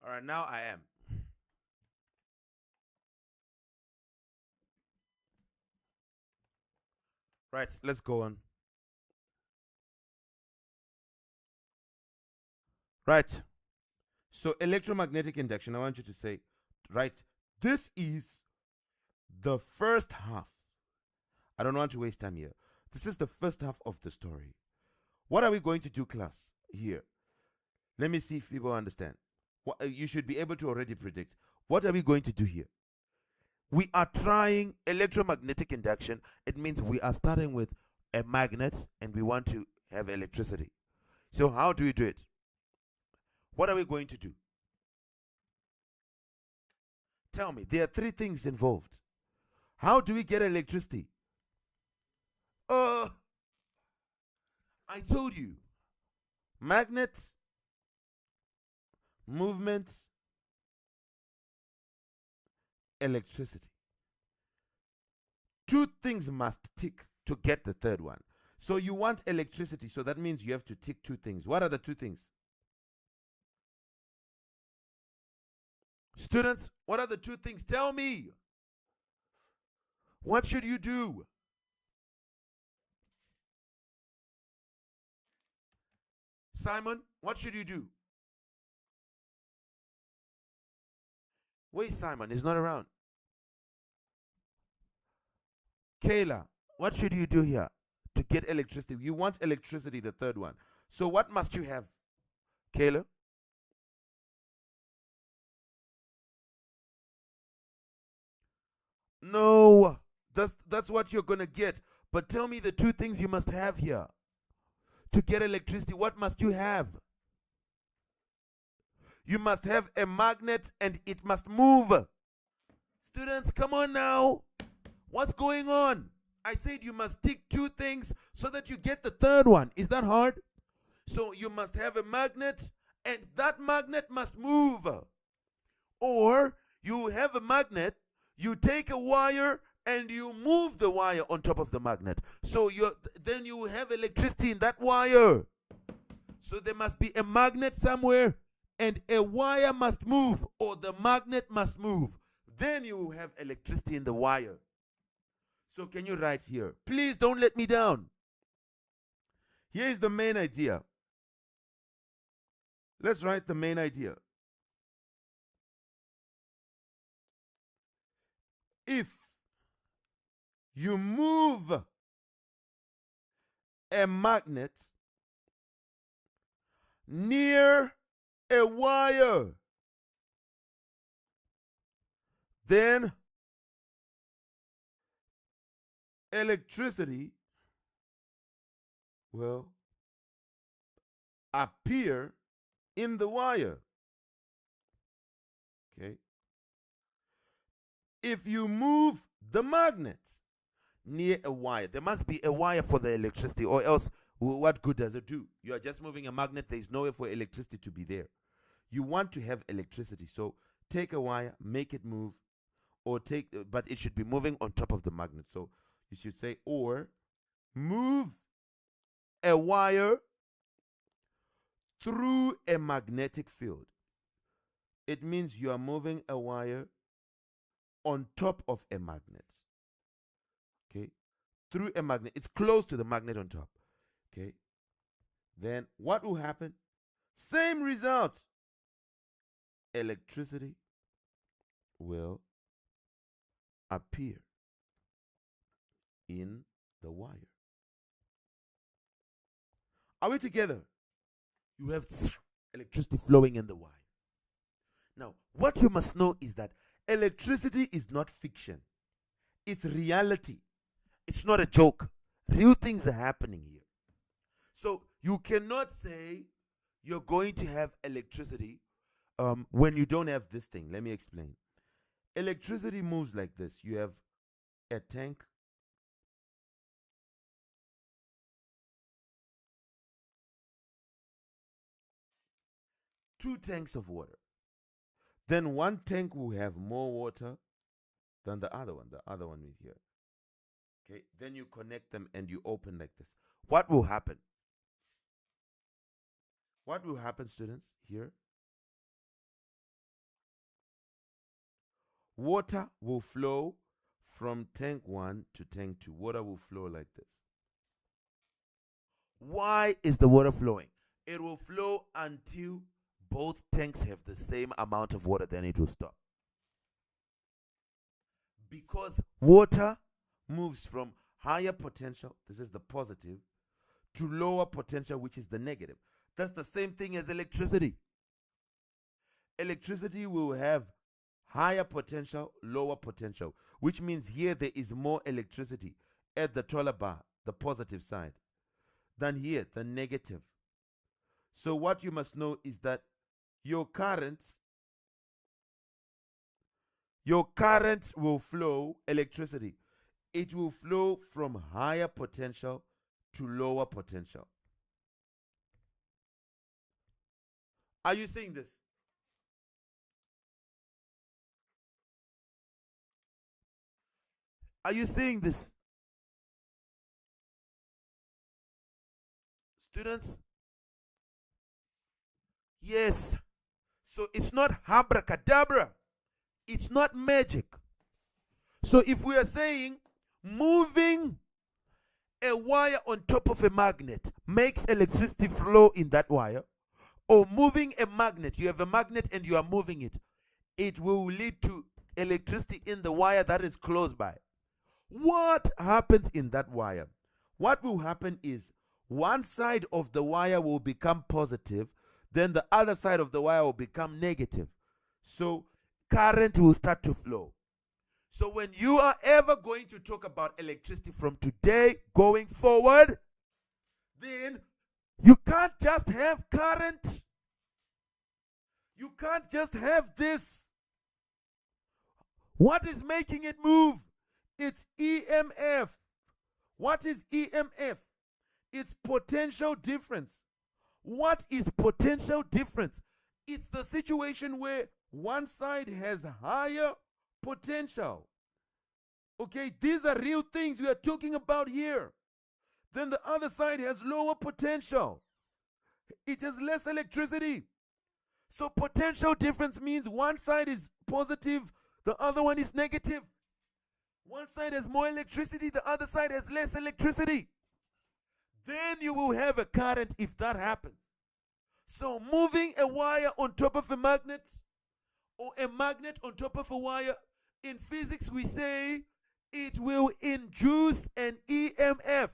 All right, now I am. Right, let's go on. Right. So electromagnetic induction, I want you to say, right, this is the first half. I don't want to waste time here. This is the first half of the story. What are we going to do, class, here? Let me see if people understand. You should be able to already predict. What are we going to do here? We are trying electromagnetic induction. It means we are starting with a magnet and we want to have electricity. So how do we do it? What are we going to do? Tell me. There are three things involved. How do we get electricity? I told you. Magnet, movement, electricity. Two things must tick to get the third one. So you want electricity, so that means you have to tick two things. What are the two things? Students, what are the two things? Tell me. What should you do? Simon, what should you do? Wait, Simon is not around. Kayla, what should you do here to get electricity? You want electricity, the third one. So what must you have, Kayla? No, that's what you're gonna get. But tell me the two things you must have here to get electricity. What must you have? You must have a magnet and it must move. Students, come on now. What's going on? I said you must tick two things so that you get the third one. Is that hard? So you must have a magnet and that magnet must move. Or you have a magnet, you take a wire and you move the wire on top of the magnet. So then you have electricity in that wire. So there must be a magnet somewhere and a wire must move or the magnet must move. Then you have electricity in the wire. So can you write here? Please don't let me down. Here is the main idea. Let's write the main idea. If you move a magnet near a wire, then electricity will appear in the wire. Okay. If you move the magnet near a wire, there must be a wire for the electricity, or else what good does it do? You are just moving a magnet, there is no way for electricity to be there. You want to have electricity, so take a wire, make it move, or but it should be moving on top of the magnet. So you should say, or move a wire through a magnetic field. It means you are moving a wire on top of a magnet. Okay, through a magnet. It's close to the magnet on top. Okay, then what will happen? Same result. Electricity will appear in the wire. Are we together? You have electricity flowing in the wire. Now, what you must know is that electricity is not fiction. It's reality. It's not a joke. Real things are happening here. So you cannot say you're going to have electricity when you don't have this thing. Let me explain. Electricity moves like this. You have a tank. Two tanks of water. Then one tank will have more water than the other one. The other one is here. Okay. Then you connect them and you open like this. What will happen? What will happen, students? Here. water will flow from tank 1 to tank 2. Water will flow like this. Why is the water flowing? It will flow until both tanks have the same amount of water, then it will stop. Because water moves from higher potential, this is the positive, to lower potential, which is the negative. That's the same thing as electricity. Electricity will have higher potential, lower potential, which means here there is more electricity at the taller bar, the positive side, than here, the negative. So what you must know is that your current will flow, electricity, it will flow from higher potential to lower potential. Are you seeing this? Are you seeing this? Students? Yes. So it's not abracadabra. It's not magic. So if we are saying moving a wire on top of a magnet makes electricity flow in that wire, or moving a magnet, you have a magnet and you are moving it, it will lead to electricity in the wire that is close by. What happens in that wire? What will happen is one side of the wire will become positive, then the other side of the wire will become negative. So current will start to flow. So when you are ever going to talk about electricity from today going forward, then you can't just have current. You can't just have this. What is making it move? It's EMF. What is EMF? It's potential difference. What is potential difference? It's the situation where one side has higher potential. Okay, these are real things we are talking about here. Then the other side has lower potential. It has less electricity. So potential difference means one side is positive, the other one is negative. One side has more electricity, the other side has less electricity. Then you will have a current if that happens. So moving a wire on top of a magnet, or a magnet on top of a wire, in physics we say it will induce an EMF.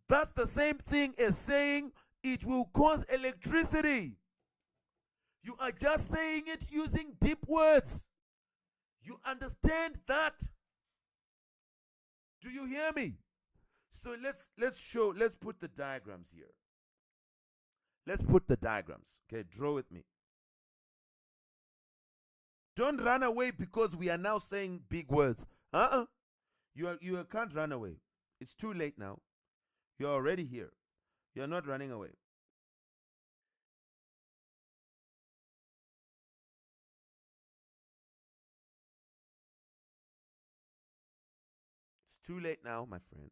That's the same thing as saying it will cause electricity. You are just saying it using deep words. You understand that? Do you hear me? So let's put the diagrams here. Let's put the diagrams. Okay, draw with me. Don't run away because we are now saying big words. You can't run away. It's too late now. You're already here. You're not running away. It's too late now, my friend.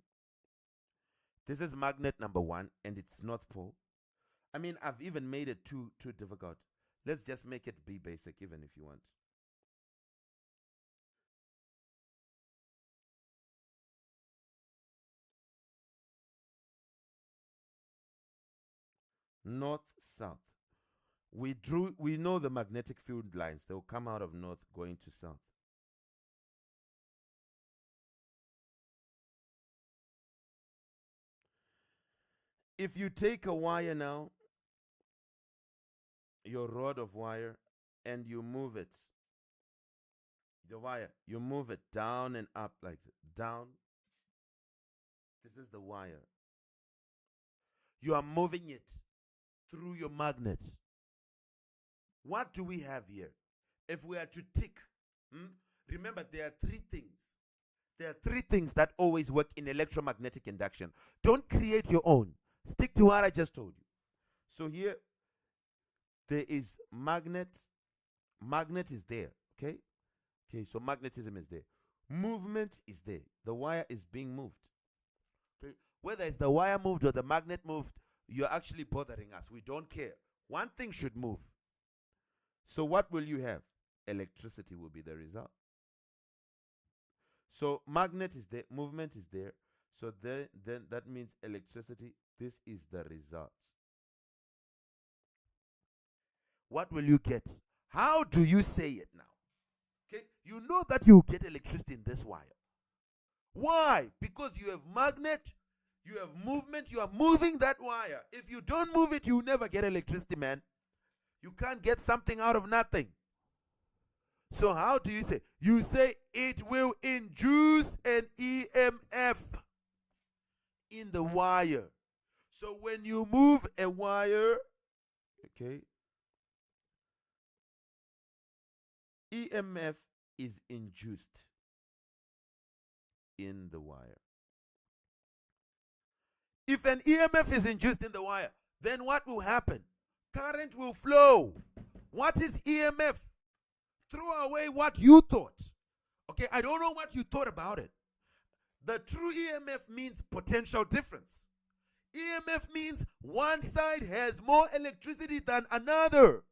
This is magnet number 1 and it's North Pole. I mean, I've even made it too difficult. Let's just make it be basic even if you want. North, south. We know the magnetic field lines. They'll come out of north going to south. If you take a wire now, your rod of wire, and you move it, the wire, you move it down and up like this, down. This is the wire. You are moving it through your magnet. What do we have here? If we are to tick, remember there are 3 things. There are 3 things that always work in electromagnetic induction. Don't create your own. Stick to what I just told you. So here, there is magnet. Magnet is there, okay? Okay, so magnetism is there. Movement is there. The wire is being moved. Okay? Whether it's the wire moved or the magnet moved, you're actually bothering us. We don't care. One thing should move. So what will you have? electricity will be the result. So magnet is there, movement is there. So then that means electricity. This is the result. What will you get? How do you say it now? Okay, you know that you get electricity in this wire. Why? Because you have magnet, you have movement, you are moving that wire. If you don't move it, you never get electricity, man. You can't get something out of nothing. So how do you say? You say it will induce an EMF in the wire. So when you move a wire, okay, EMF is induced in the wire. If an EMF is induced in the wire, then what will happen? Current will flow. What is EMF? Throw away what you thought. Okay, I don't know what you thought about it. The true EMF means potential difference. EMF means one side has more electricity than another.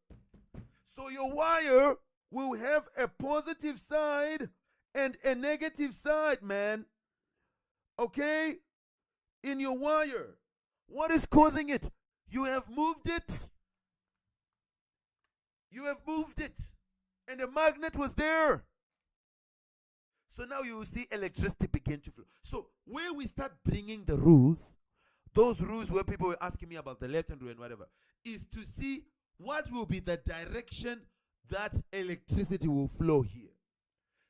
So your wire will have a positive side and a negative side, man. Okay? In your wire. What is causing it? You have moved it. You have moved it. And the magnet was there. So now you will see electricity begin to flow. So where we start bringing the rules, those rules where people were asking me about the left hand rule and whatever, is to see what will be the direction that electricity will flow here.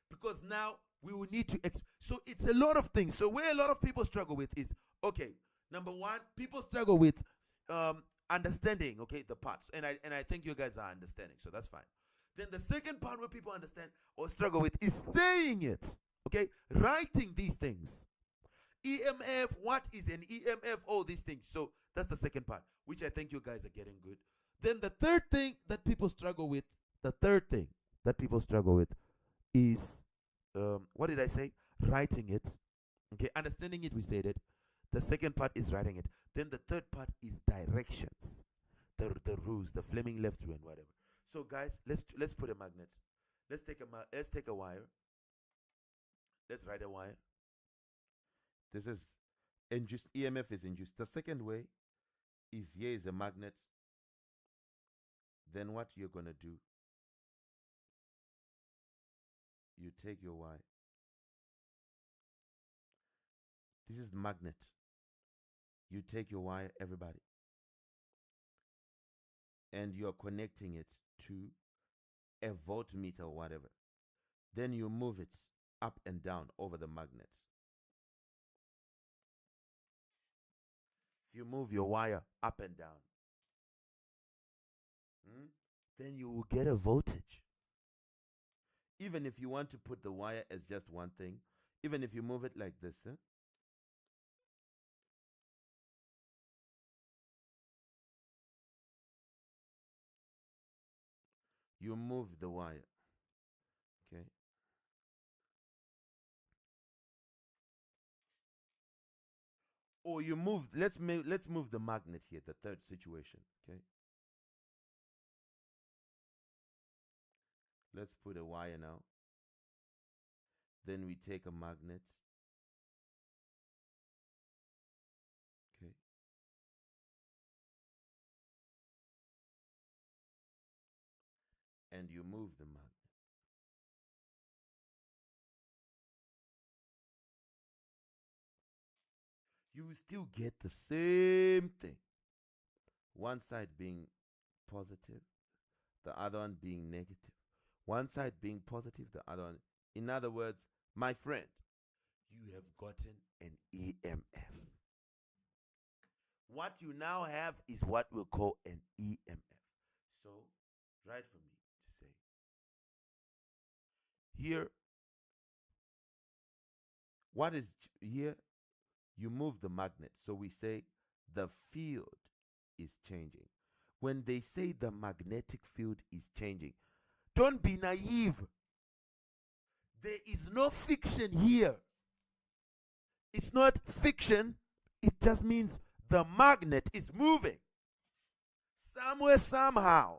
Because now we will need to, so it's a lot of things. So where a lot of people struggle with is, okay, number one, people struggle with understanding, okay, the parts. And I think you guys are understanding, so that's fine. Then the second part where people understand or struggle with is saying it, okay, writing these things. EMF, what is an EMF, all these things. So that's the second part, which I think you guys are getting good. Then the third thing that people struggle with, is, what did I say? Writing it. Okay, understanding it, we said it. The second part is writing it. Then the third part is directions. The rules, the Fleming left rule and whatever. So guys, let's put a magnet. Let's take a wire. Let's write a wire. This is induced, EMF is induced. The second way is, here is a magnet. Then what you're going to do, you take your wire. This is the magnet. You take your wire, everybody, and you're connecting it to a voltmeter or whatever. Then you move it up and down over the magnet. If you move your wire up and down, then you will get a voltage. Even if you want to put the wire as just one thing, even if you move it like this, you move the wire, okay? Or you move, let's move the magnet here, the third situation, okay? Let's put a wire now. Then we take a magnet, okay? And you move the magnet. You will still get the same thing. One side being positive, the other one being negative. One side being positive, the other one. In other words, my friend, you have gotten an EMF. What you now have is what we'll call an EMF. So, write for me to say. Here, what is here? You move the magnet. So we say the field is changing. When they say the magnetic field is changing, don't be naive. There is no fiction here. It's not fiction. It just means the magnet is moving. Somewhere, somehow.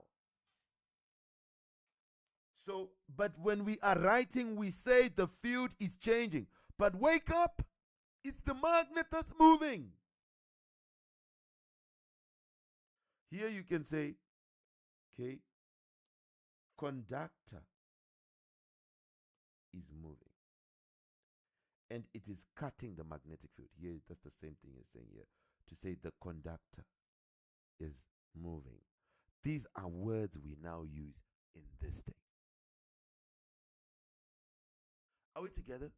So, but when we are writing, we say the field is changing. But wake up! It's the magnet that's moving. Here you can say, okay, conductor is moving. And it is cutting the magnetic field. Here, that's the same thing as saying here. To say the conductor is moving. These are words we now use in this day. Are we together,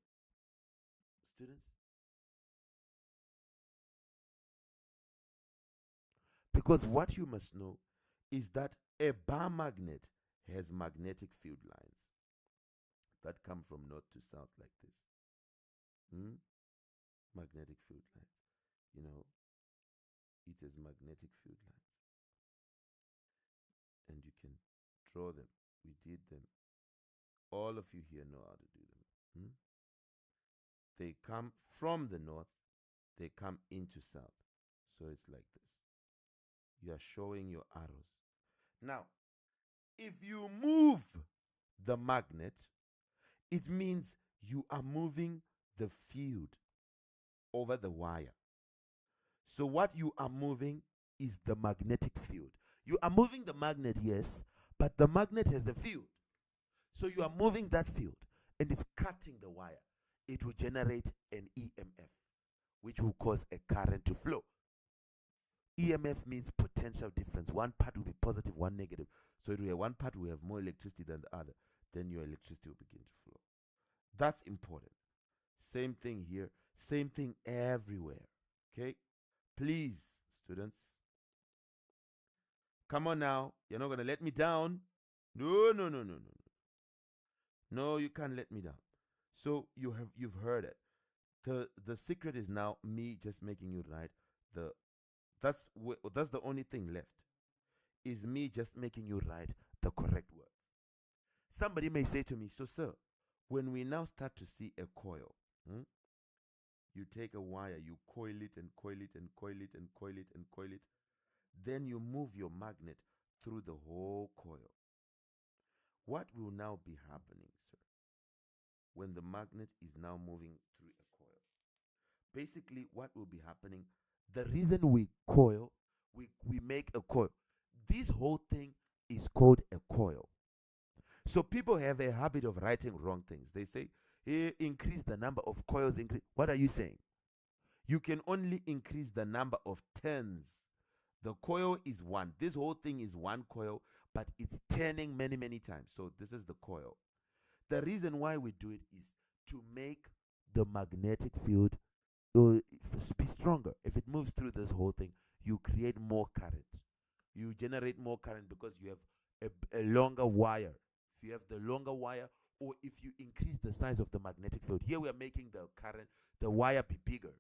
students? Because what you must know is that a bar magnet has magnetic field lines that come from north to south like this. Magnetic field lines. You know, it has magnetic field lines. And you can draw them. We did them. All of you here know how to do them. They come from the north, they come into south. So it's like this. You are showing your arrows. Now, if you move the magnet, it means you are moving the field over the wire. So what you are moving is the magnetic field. You are moving the magnet, yes, but the magnet has a field. So you are moving that field and it's cutting the wire. It will generate an EMF, which will cause a current to flow. EMF means potential difference. One part will be positive, one negative. So it will have one part will have more electricity than the other. Then your electricity will begin to flow. That's important. Same thing here. Same thing everywhere. Okay? Please, students. Come on now. You're not going to let me down. No, no, no, no, no. No, you can't let me down. So you've heard it. The secret is now me just making you write that's the only thing left. Is me just making you write the correct words. Somebody may say to me, so sir, when we now start to see a coil, you take a wire, you coil it and coil it and coil it and coil it and coil it. Then you move your magnet through the whole coil. What will now be happening, sir, when the magnet is now moving through a coil? Basically, what will be happening, the reason we coil, we make a coil. This whole thing is called a coil. So people have a habit of writing wrong things. They say, hey, increase the number of coils. What are you saying? You can only increase the number of turns. The coil is one. This whole thing is one coil, but it's turning many, many times. So this is the coil. The reason why we do it is to make the magnetic field be stronger. If it moves through this whole thing, you create more current. You generate more current because you have a longer wire. If you have the longer wire, or if you increase the size of the magnetic field, here we are making the wire be bigger.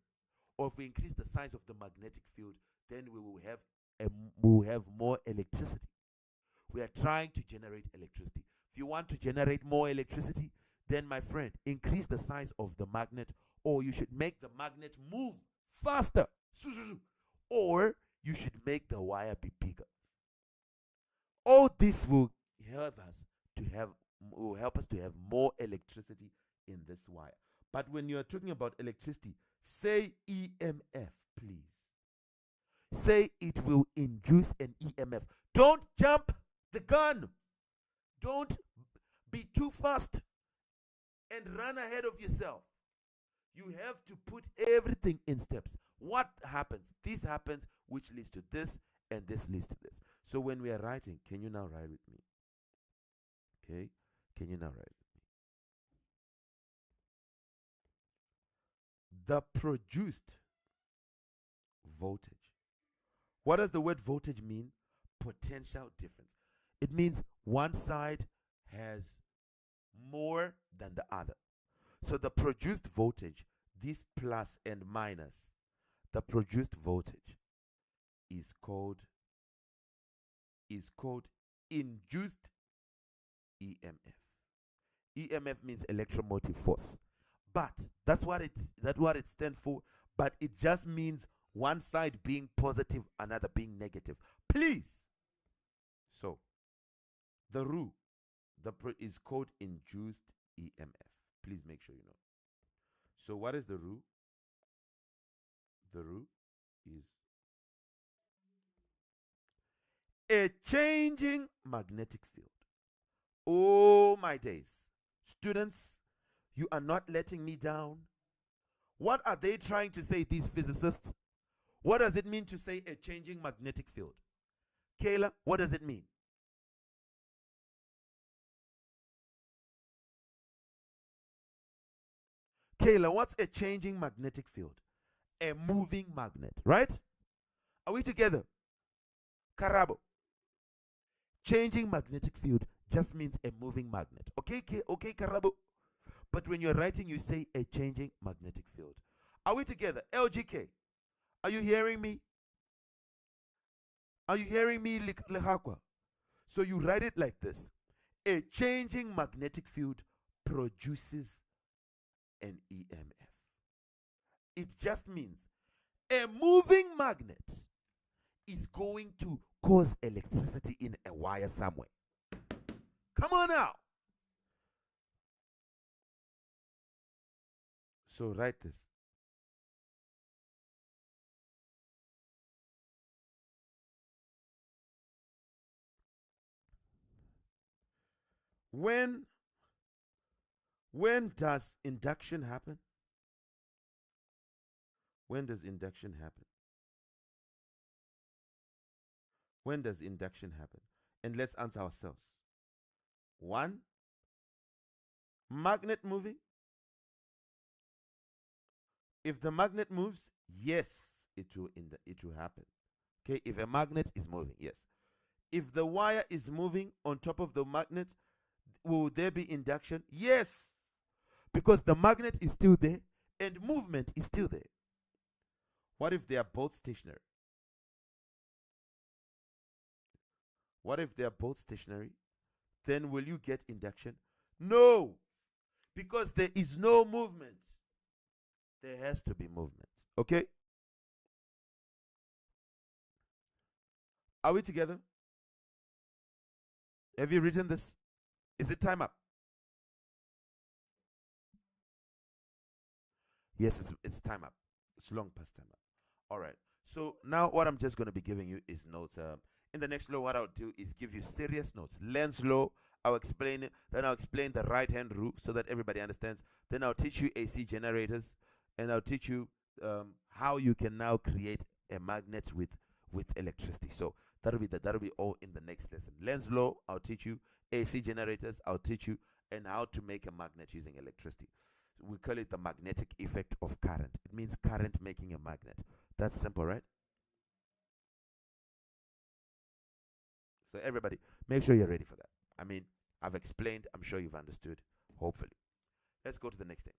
Or if we increase the size of the magnetic field, then we will have more electricity. We are trying to generate electricity. If you want to generate more electricity, then my friend, increase the size of the magnet, or you should make the magnet move faster. Or you should make the wire be bigger. All this will help us to have more electricity in this wire. But when you are talking about electricity, say EMF, please. Say it will induce an EMF. Don't jump the gun. Don't be too fast and run ahead of yourself. You have to put everything in steps. What happens? This happens, which leads to this, and this leads to this. So when we are writing, can you now write with me? Okay? Can you now write with me? The produced voltage. What does the word voltage mean? Potential difference. It means one side has more than the other. So the produced voltage, this plus and minus, the produced voltage is called induced EMF. EMF means electromotive force. But that's what it stands for. But it just means one side being positive, another being negative. Please. So the rule is called induced EMF. Please make sure you know. So what is the rule? The rule is a changing magnetic field. Oh my days. Students, you are not letting me down. What are they trying to say, these physicists? What does it mean to say a changing magnetic field? Kayla, what does it mean? Kayla, what's a changing magnetic field? A moving magnet, right? Are we together? Karabo. Changing magnetic field just means a moving magnet. Okay, okay, Karabo. But when you're writing, you say a changing magnetic field. Are we together? LGK, are you hearing me? Are you hearing me, Lehakwa? So you write it like this. A changing magnetic field produces an EMF. It just means a moving magnet is going to cause electricity in a wire somewhere. Come on now. So write this. When does induction happen? When does induction happen? When does induction happen? And let's answer ourselves. 1, magnet moving. If the magnet moves, yes, it will happen. Okay, if a magnet is moving, yes. If the wire is moving on top of the magnet, will there be induction? Yes, because the magnet is still there and movement is still there. What if they are both stationary? What if they are both stationary? Then will you get induction? No, because there is no movement. There has to be movement. Okay? Are we together? Have you written this? Is it time up? Yes, it's time up. It's long past time up. All right. So now what I'm just going to be giving you is notes. In the next law, what I'll do is give you serious notes. Lenz's law, I'll explain it. Then I'll explain the right-hand rule so that everybody understands. Then I'll teach you AC generators, and I'll teach you how you can now create a magnet with electricity. So that'll be all in the next lesson. Lenz's law, I'll teach you. AC generators, I'll teach you, and how to make a magnet using electricity. We call it the magnetic effect of current. It means current making a magnet. That's simple, right? So everybody, make sure you're ready for that. I mean, I've explained. I'm sure you've understood. Hopefully. Let's go to the next thing.